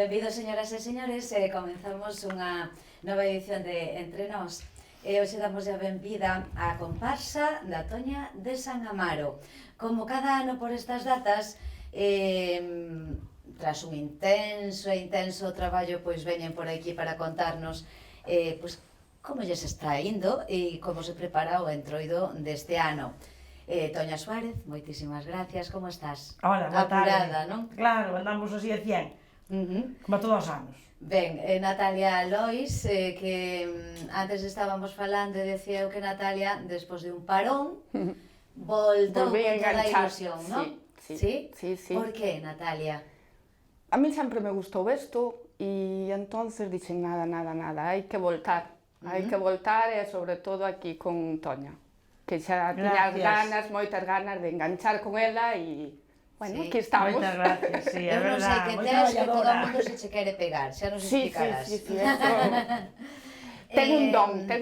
benvidos, señoras e señores, comenzamos unha nova edición de Entre Nós. Hoxe damos a benvida á comparsa da Toña de San Amaro. Como cada ano por estas datas, tras un intenso traballo, pois veñen por aquí para contarnos pois como lles está indo e como se prepara o entroido deste ano. Toña Suárez, moitísimas gracias, como estás? Hola, boa tarde. Apurada, non? Claro, andamos así a 100, como todos os anos. Ben, Natalia Lois, que antes estábamos falando e decía eu que Natalia, despois de un parón, voltou con toda a ilusión, non? Sí. Por que, Natalia? A mí sempre me gustou isto e entonces dixen nada, hai que voltar. Hai que voltar e sobre todo aquí con Toña. Que xa tiñas ganas, moitas ganas de enganchar con ela e, bueno, aquí estamos. Moitas gracias, sí, é Eu non sei verdad, que moita tes, que todo o traballadora. mundo se che quere pegar, xa nos explicarás. Sí, ten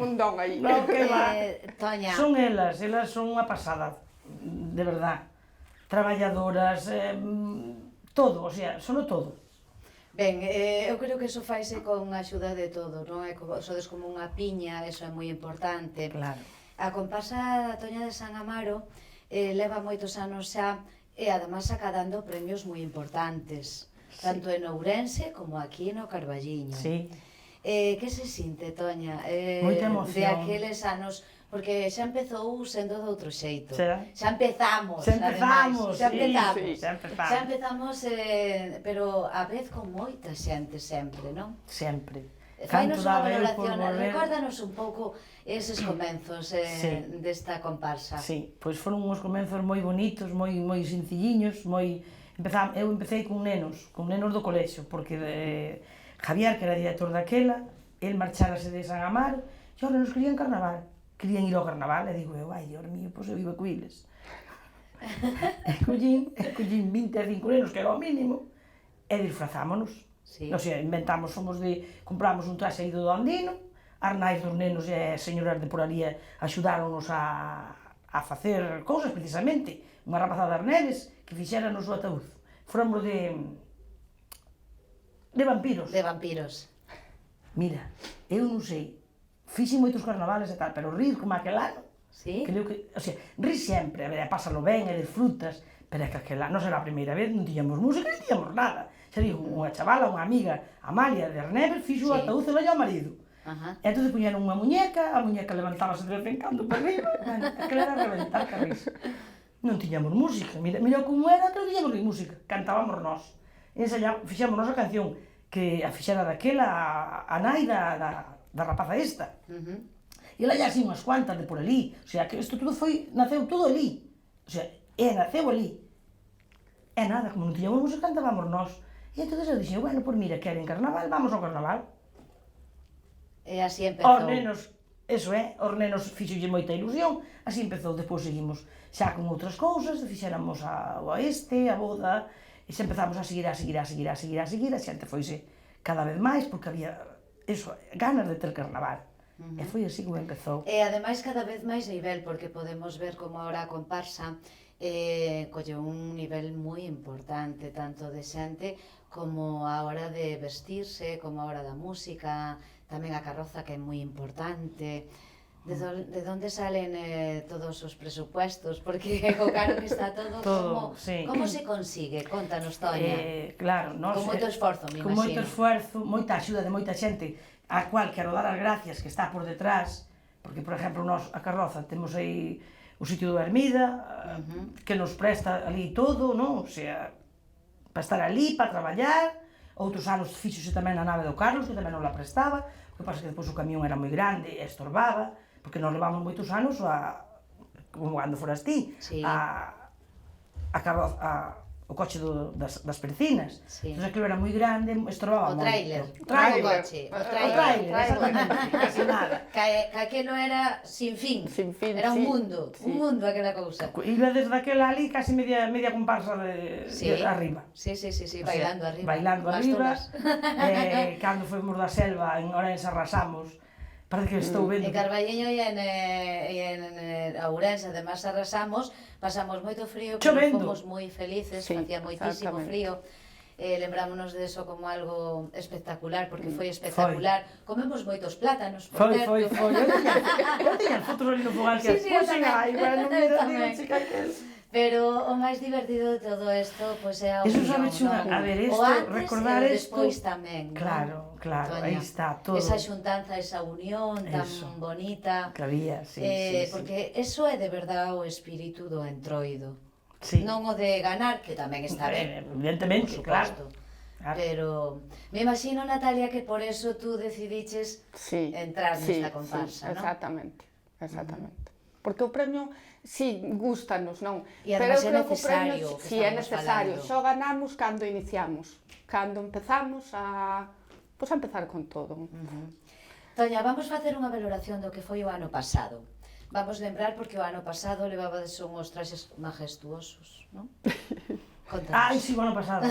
un don aí. No, que va. Toña, Son elas son unha pasada, de verdad. Traballadoras, todo, o sea, son todo. ben, eu creo que iso faise con a axuda de todo, non? Sodes como unha piña, eso é moi importante. Claro. A comparsa da Toña de San Amaro leva moitos anos xa e además acadando premios moi importantes, tanto en Ourense como aquí no Carballiño. Sí. Que se sinte, Toña? Moita emoción. De aqueles anos, porque xa empezou sendo de outro xeito. Xa empezamos, Xa empezamos, xa sí, empezamos. sí, xa empezamos. Xa empezamos, pero a vez con moita xente sempre, non? Sempre. Fainos unha daba eu por valoración, volver. recórdanos un pouco eses comenzos Sí. desta comparsa. Sí, pois foron uns comenzos moi bonitos, moi sencilliños, eu empecé con nenos do colexio, porque Javier, que era director daquela, el marchárase de San Amaro, e os nenos querían carnaval, querían ir ao carnaval, e digo eu, ai, Dios mío, pois eu vivo coiles. Collín 25 nenos, que era o mínimo, e disfrazámonos. Sí. O sea, compramos un traxe aí do Andino, as nais dos nenos e as señoras de por ali axudáronos a facer cousas, precisamente. Unha rapazada das neves que fixéranos o ataúd. Fóramos de vampiros. De vampiros. Mira, eu non sei, fixen moitos carnavales e tal, pero rir como aquel ano, Sí? creo que, o sea, rir sempre, a ver, pásalo ben, e disfrutas, pero é que aquel ano, non era a primeira vez, non tiñamos música, non tiñamos nada. Xa digo, unha chavala, unha amiga, Amalia de Arneves, fixo o ataúd e o marido. Ajá. E entón puñeron unha muñeca, a muñeca levantábase de vez en cando para arriba, bueno, aquela era reventar que risa. Non tiñamos música, mira como era que non tiñamos ni música, cantábamos nós. E fixamos nosa canción, que a fixera daquela, a nai da rapaza esta. E ela ya así unhas cuantas de por ali, o sea, que isto todo naceu todo ali. O sea, naceu ali. E nada, como non tiñamos música, cantábamos nós. E entón eu dixen, bueno, pois mira, queren carnaval, vamos ao carnaval. E así empezou. Os nenos, os nenos fixolle moita ilusión, así empezou, despois seguimos xa con outras cousas, fixéramos a boda, e xa empezamos a seguir, a xente foise cada vez máis, porque había, ganas de ter carnaval. E foi así como empezou. E ademais cada vez máis nivel, porque podemos ver como ahora a comparsa colle un nivel moi importante, tanto de xente como a hora de vestirse, como a hora da música, tamén a carroza que é moi importante. De onde salen todos os presupuestos? Porque co caro que está todo, como se consigue? Contanos, Toña. Claro, con moito esforzo, me imagino. Con moito esforzo, moita axuda de moita xente, a cual quero dar as gracias que está por detrás, porque, por exemplo, nós, a carroza, temos aí o sitio do Ermida, que nos presta ali todo, non? O sea, para estar ali, para traballar. Outros anos fíxose tamén na nave do Carlos, que tamén non la prestaba, o que pasa que depois o camión era moi grande e estorbaba, porque nos levamos moitos anos como cando foras ti, o coche das percinas. Entón aquilo era moi grande, estorbaba O moito. trailer, O trailer, exactamente, casi nada. Que aquelo era sin fin, era un mundo aquela cousa. Iba desde aquela ali casi media comparsa de arriba. Sí, bailando arriba. Bailando arriba, cando fomos da selva, en Ourense arrasamos, parece que estou vendo. En Carballiño e en Ourense, además arrasamos, pasamos moito frío, pero fomos moi felices, facía moitísimo frío. lembrámonos de eso como algo espectacular, porque foi espectacular. Comemos moitos plátanos, por certo. Foi. Eu tiña fotos ali no fogar que Sí, eu puxen, tamén. ai, bueno, Eu mira, tamén. digo, chica, que es. Pero o máis divertido de todo isto, pois é a Eso unión, sabe chunga, non? a ver, O isto, antes recordar e o isto. despois tamén, non? Claro, Toña, aí está todo. Esa xuntanza, esa unión tan Eso. bonita. Que había, sí. Porque eso é de verdade o espírito do entroido. Sí. Non o de ganar, que tamén está ben, Evidentemente, por claro. suposto. Claro. Pero me imagino, Natalia, que por eso tú decidiches Sí, entrar sí, nesta comparsa, sí, non? exactamente. Porque o premio, sí, gústanos, non? E además eu é creo que o premio, necesario, que sí, é estamos necesario. falando. Só ganamos cando iniciamos, cando empezamos a empezar con todo. Toña, vamos facer unha valoración do que foi o ano pasado. Vamos lembrar porque o ano pasado levabades unhos traxes majestuosos, non? Contanos. Ai, si, o ano pasado.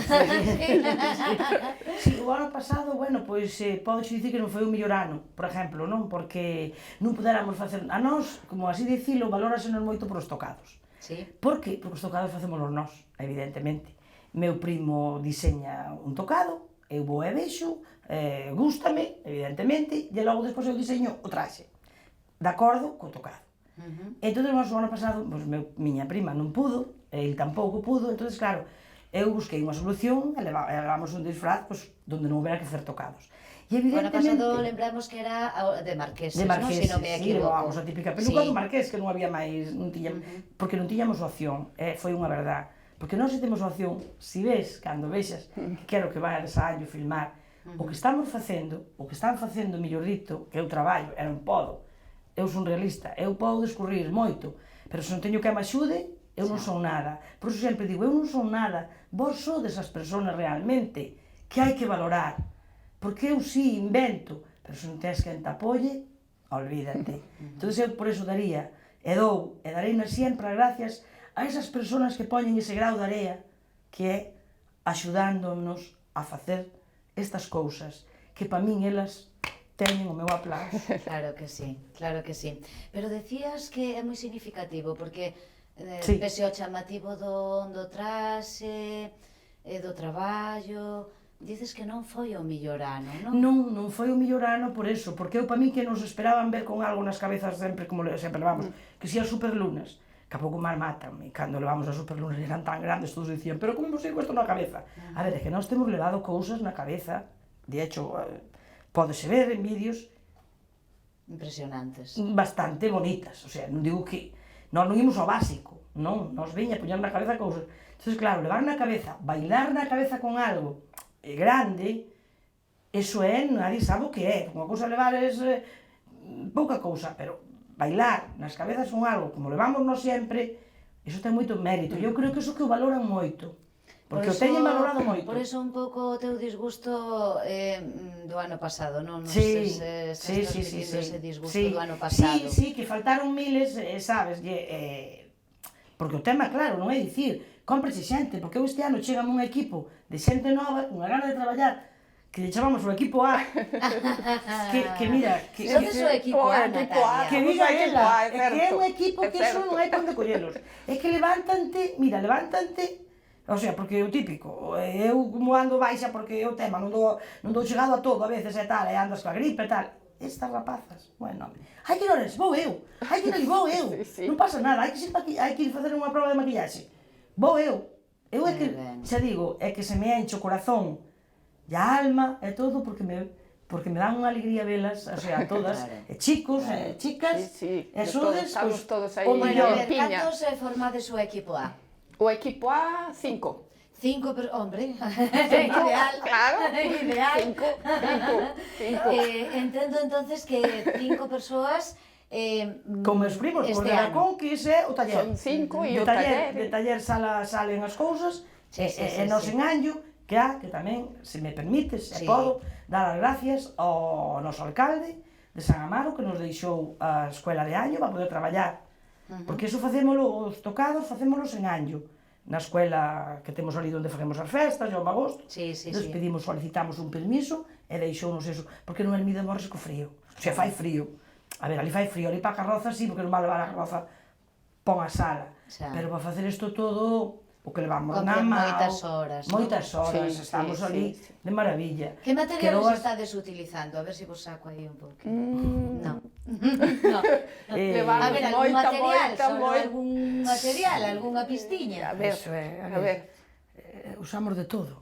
Si, o ano pasado, bueno, pois podo dicir que non foi o mellor ano, por exemplo, non? Porque non puderamos facer a nós, como así dicilo, valórasenos moito por os tocados. Sí. Por que? Porque os tocados facémonos nós, evidentemente. Meu primo diseña un tocado, eu vou e vexo, gústame, evidentemente, e logo despois eu diseño o traxe, de acordo co tocado. Entón, o ano pasado, pois, miña prima non pudo, el tampouco pudo, entón, claro, eu busquei unha solución e levamos un disfraz pois, donde non houbera que facer tocados. E O ano evidentemente... pasado lembramos que era de marqueses, De marqueses, non? Se non me sí, equivoco. levamos a típica peluca Sí. do marqués, que non había máis, non tiñamos, porque non tiñamos opción, foi unha verdad. Porque nós se temos opción, si ves, cando vexas, que quero que vai a ensaio filmar, o que estamos facendo, o que están facendo mellor dito, que eu traballo, e non podo, eu son realista, eu podo descurrir moito, pero se non teño que me axude, eu non son nada. Por iso sempre digo, eu non son nada, vos sodes as persoas realmente que hai que valorar. Porque eu sí invento, pero se non tens quen te apoie, olvídate. Entón eu por eso daría, e dou, e darei sempre as gracias a esas persoas que poñen ese grau de area, que é axudándonos a facer estas cousas, que para min elas teñen o meu aplauso. Claro que sí, claro que sí. Pero decías que é moi significativo, porque Sí. pese ao chamativo do traxe, do traballo, dices que non foi o mellor ano, non? Non foi o mellor ano por eso, porque eu para min que nos esperaban ver con algo nas cabezas sempre, como sempre levamos, que si as superlunas, que a pouco mal matan, e cando levamos as superlunas eran tan grandes, todos dicían, pero como vos isto na cabeza? A ver, é que nós temos levado cousas na cabeza, de hecho, pódese ver en vídeos Impresionantes. bastante bonitas, o sea, non digo que nós non imos ao básico, non, nos viña a poñer na cabeza cousas. Entón, claro, levar na cabeza, bailar na cabeza con algo grande, eso é, nadie sabe o que é. Unha cousa levar é pouca cousa, pero bailar nas cabezas con algo, como levamos nós sempre, iso ten moito mérito. Eu creo que iso que o valoran moito. Porque o teñen valorado moito. Por eso un pouco o teu disgusto do ano pasado, non? Sí, Estás transmitindo ese disgusto do ano Sí, pasado. sí, que faltaron miles, sabes, porque o tema, claro, non é dicir, cómprese xente, porque eu este ano chegame un equipo de xente nova, unha gana de traballar, que lle chamamos o equipo A, que mira, Sodes o equipo A, Natalia. que diga O equipo ela, A, é que é un equipo é que eso certo. non hai onde collelos. É que levántante, mira, o sea, porque o típico, eu como ando baixa porque o tema non dou chegado a todo a veces e tal, e andas coa gripe e tal. Estas rapazas, bueno, hai que ir ores, vou eu, vou eu, Sí, sí. non pasa nada, hai que ir facer unha proba de maquillaxe, vou eu é que, Ben. xa digo, é que se me enche o corazón e a alma e todo porque me dan unha alegría velas, o sea, a todas, Claro. e chicos, e chicas, Sí, sí, e de sodes, todos, pois, estamos todos aí. o Bueno, a mellor. ver, Piña. cantos formades o equipo A? O equipo A, 5. 5, hombre, ideal, Claro. ideal. 5. Entendo entonces que 5 persoas Con meus primos, este por de ano. Racón, que ese é o taller. Son 5 e De o taller. De taller salen as cousas, Sí, sí, sí, e nos sí. en Anllo, que tamén, se me permites, Sí. e podo, dar as gracias ao noso alcalde de San Amaro, que nos deixou a escuela de Anllo para poder traballar. Porque iso facémolo, os tocados, facémolos en Anllo, na escuela que temos ali onde facemos as festas, e ao agosto. Sí, sí, Nos sí. pedimos, solicitamos un permiso e deixounos eso, porque non Ermida morres co frío. O sea, fai frío. A ver, ali fai frío, ali para a carroza sí, porque non va levar a carroza pon a sala. Xa. Pero para facer isto todo, o que levamos Compre na mão. moitas horas, non? Moitas horas, Sí, estamos sí, ali sí. de maravilla. Que materiales Quedou as- estades utilizando? A ver se vos saco aí un pouquinho. No. No. Levamos A ver, algún moita, material, moita, solo moita. algún material, algunha pistiña. A ver, Eso é, a ver. Usamos de todo.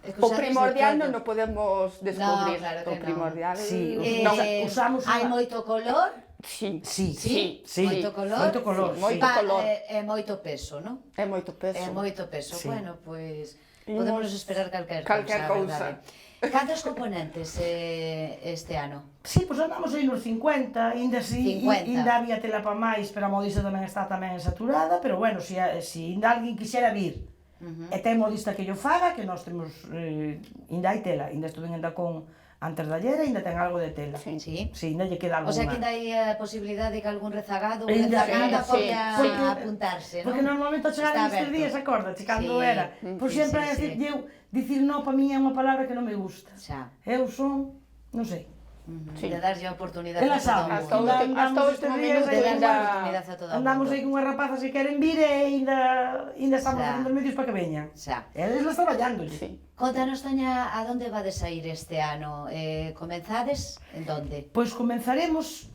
É que O usades de primordial todo. non o podemos descubrir. claro que O non. primordial... Sí, non. usamos hai unha- moito color, Sí, Sí, sí, sí. moito color, Moito color, sí, moito Pa- color. E moito peso, non? É moito peso. É moito peso. Sí. Bueno, pois Imos- podemos esperar calquer calquer cousa, cousa. verdade. Cantos componentes este ano? Sí, pois andamos aí nos 50, ainda si, 50. ainda había tela para máis, pero a modista tamén está tamén saturada, pero bueno, si ainda alguén quixera vir, e ten modista que yo faga, que nós temos, ainda hai tela, ainda estuve ainda con, antes da ayer, ainda ten algo de tela. Sí. Sí. Sí, ainda lle queda O sea que alguna. ainda hai a posibilidade de que algún rezagado ou Ainda- rezagada sí, poida sí. apuntarse, non? Porque normalmente ao chegar Está nestes aberto. días, acordache, cando Sí. era, pois Sí, sempre sí, decir, sí. eu, dicir no para min é unha palabra que non me gusta. Xa. Eu son, non sei, Sí. De darlle a oportunidade ela a todo sabe, o Hasta o mundo. último- hasta o último minuto De darlle a ainda- oportunidade a todo o andamos mundo. aí con unhas rapazas que queren vir e ainda estamos Xa. facendo os medios para que veñan. Xa. Eles las traballando. Sí. Contanos, Toña, a donde vades a ir este ano? Comenzades? En donde? Pois comenzaremos,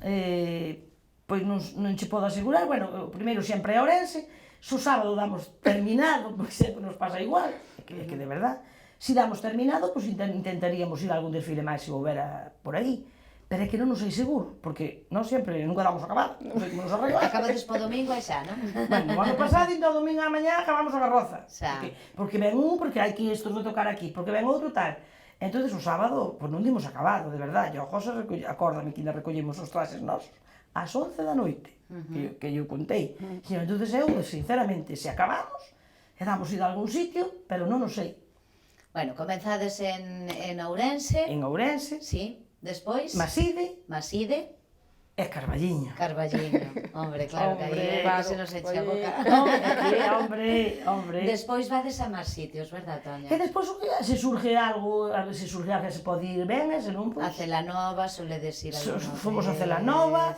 pois non che podo asegurar, bueno, o primeiro sempre é Ourense, o sábado damos terminado, porque sempre nos pasa igual, que de verdad, si damos terminado, pois intentaríamos ir a algún desfile máis se houbera por aí, pero é que non nos sei seguro, porque nós sempre nunca damos acabado, non sei como nos arregla. Acabades po domingo e xa, non? Bueno, o ano pasado, ainda o domingo á mañá, acabamos a garroza. Xa. Porque ven porque hai que estos de tocar aquí, porque ven outro tal. Entonces o sábado, pois non dimos acabado, de verdade. E o José, acórdame que ainda recollemos os traxes nosos ás 11 da noite, que eu contei. E entonces eu, sinceramente, se acabamos, e damos ir a algún sitio, pero non o sei. Bueno, comenzades en Ourense. En Ourense, Sí. Despois? Maside Maside. e Carballiño. Carballiño. Hombre, claro, que Hombre, aí claro, que se nos eche a oye. boca. Hombre. Despois vades a máis sitios, verdad, Toña? E despois, se surge algo, se surge algo que se pode ir ben, e se non, A pois... Celanova, soledes ir alguna Fomos a vez. Celanova,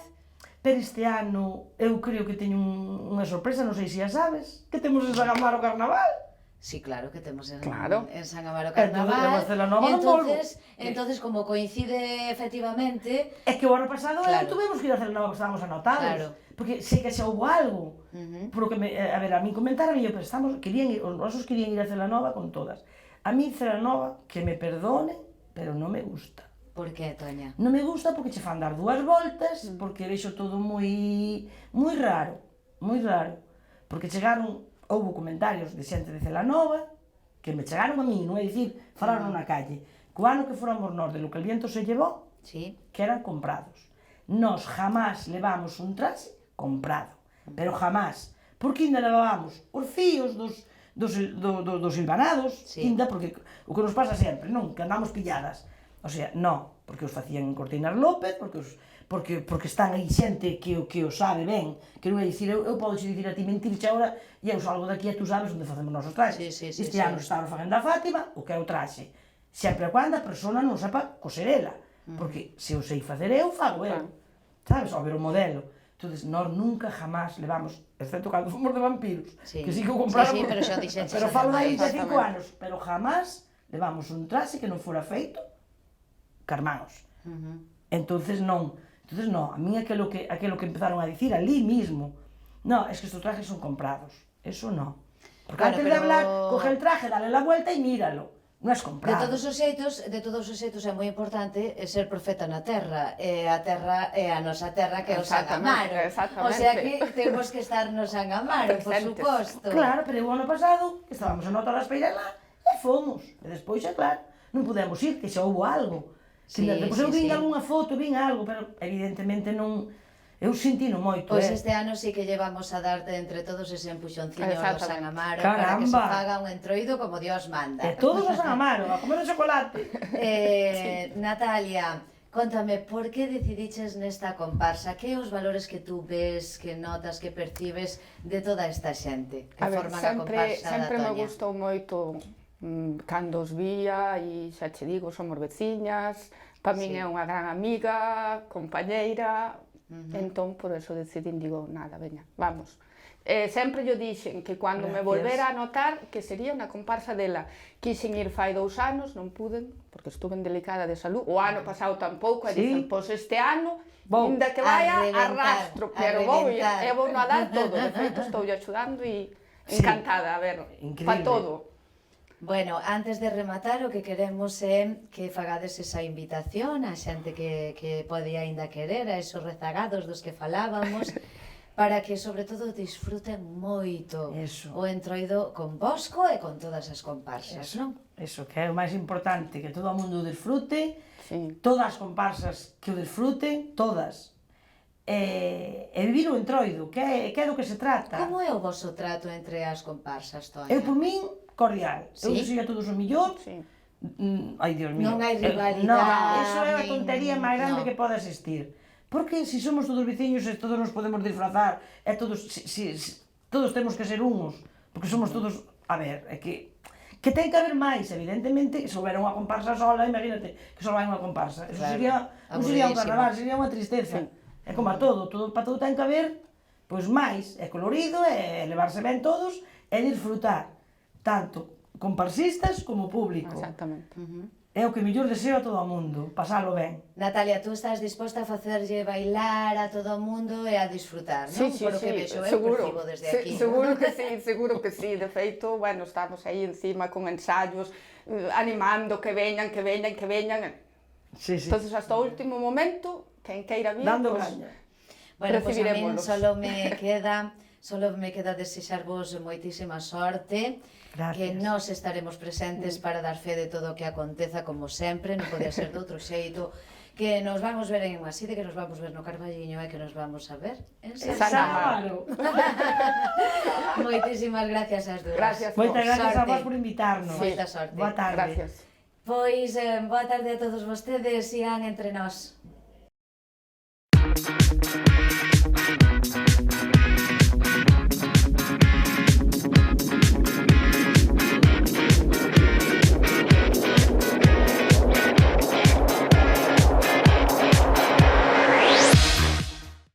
pero este ano eu creo que teño unha sorpresa, non sei se a sabes, que temos en San Amaro Carnaval. Sí, claro, que temos en, Claro. en San Amaro Entonces, Carnaval. en Celanova non volvo. Entonces, como coincide efectivamente, É que o ano pasado Claro. tuvemos que ir a Celanova que estábamos anotados, Claro. porque sei que xa houve algo. uh-huh. Porque, a ver, a min comentaron, eu, pero os nosos querían ir a Celanova con todas. A mí Celanova, que me perdone, pero non me gusta. Por que, Toña? Non me gusta porque che fan dar dúas voltas, porque vexo todo moi raro, porque chegaron, houve comentarios de xente de Celanova, que me chegaron a mí, non é dicir, falaron na calle, que o ano que fóramos nós de lo que el viento se llevó, Sí. que eran comprados. Nós jamás levamos un traxe comprado, pero jamás, porque ainda levábamos os fíos dos silvanados, Sí. ainda porque o que nos pasa sempre, non, que andamos pilladas. O sea, non, porque os facían en Cortinas López, porque están aí xente que o sabe ben, que non é dicir, eu podo dicir a ti mentirche agora, e eu salgo daqui e tú sabes onde facemos nosos traxes. Sí, sí, sí, Este sí. ano estamos facendo a Fátima, o que é o traxe, sempre e cando a persona non sepa coser ela, porque se o sei facer eu, fago eu, sabes, ao ver o modelo. Entonces, nós nunca jamás levamos, excepto cando fomos de vampiros, Sí. que sí que o compramos, Sí, sí, pero xa dixeches pero falo de ademais. 25 anos, pero jamás levamos un traxe que non fora feito carmanos. Entonces non, a mí aquelo que empezaron a dicir ali mismo, no, es que estos trajes son comprados, eso no. Porque Claro, antes de pero- hablar, coge el traje, dale la vuelta y míralo, non es De comprado. todos os xeitos é moi importante ser profeta na terra, e a terra é a nosa terra que é o San Exactamente, Amaro. exactamente. O sea que temos que estar no San Amaro, por Presentes. suposto. Claro, pero o ano pasado, que estábamos a nota das feiras lá, e fomos. E despois, xa claro, non pudemos ir, que xa houve algo. Sí, Depois eu sí, vin sí. algunha foto, vin algo, pero evidentemente non... Eu sentino moito, Pois este ano sí que llevamos a darte entre todos ese empuxonciño ao Exactamente. San Amaro para que se Caramba. faga un entroido como Dios manda. E todos a San Amaro, a comer o chocolate. Natalia, contame, por que decidiches nesta comparsa? Que os valores que tú ves, que notas, que percibes de toda esta xente que A ver, forman a comparsa sempre da me Toña? gustou moito cando os vía e xa che digo, somos veciñas, para min Sí. é unha gran amiga, compañeira, entón por eso decidín, digo, nada, veña, vamos. Sempre yo dixen que cando me Gracias. volvera a notar que sería unha comparsa dela. Quixen ir fai 2 anos, non puden, porque estuve delicada de salud. O ano pasado tampouco, e Sí. dicen, pois este ano, Vou. inda que vaya, reventar, arrastro, a pero vou reventar. e vou no a dar todo. De feito, estou axudando e Sí. encantada, a ver, Increíble. pa todo. Bueno, antes de rematar, o que queremos é que fagades esa invitación a xente que pode aínda querer, a esos rezagados dos que falábamos, para que, sobre todo, disfruten moito Eso. o entroido con Bosco e con todas as comparsas, non? Eso, que é o máis importante, que todo o mundo o disfrute, Sí. todas as comparsas que o disfruten, todas. E vivir o entroido, que é do que se trata. Como é o voso trato entre as comparsas, Toña? Eu, por min, cordial. Eu Sí? deseo a todos o millor. Sí. Ai, Dios mío. Non hai rivalidade, Non, iso é a tontería nin- máis grande no. que pode existir. Porque se somos todos veciños e todos nos podemos disfrazar, e todos, todos temos que ser unos, porque somos todos, a ver, é que ten que haber máis, evidentemente, se houbera unha comparsa sola, imagínate que só vai unha comparsa. Eso Claro, sería, non sería un aburridísimo. carnaval, sería unha tristeza. É como a todo, para todo ten que haber, pois máis, é colorido, é levarse ben todos, e disfrutar, tanto comparsistas como público. Exactamente. É o que mellor deseo a todo o mundo, pasalo ben. Natalia, tú estás disposta a facerlle bailar a todo o mundo e a disfrutar, non? Por o que vexo, eu percibo desde aquí. Seguro que sí, seguro que sí. De feito, bueno, estamos aí encima con ensayos, animando que veñan, que veñan, que veñan. Sí, sí. Entonces, hasta o último momento, quen queira vir, Dando pues, gaña. Bueno, pois a min Recibirémolos. solo me queda desexarvos moitísima sorte, Gracias. que nós estaremos presentes para dar fe de todo o que aconteza como sempre, non podía ser de outro xeito, que nos vamos ver en Maside, que nos vamos ver no Carballiño e que nos vamos a ver en San San Amaro. Moitísimas gracias ás dúas. Gracias. Moitas gracias a Sorte. vos por invitarnos. Moita sorte. Boa tarde. Gracias. Pois, boa tarde a todos vostedes, Ian entre nós.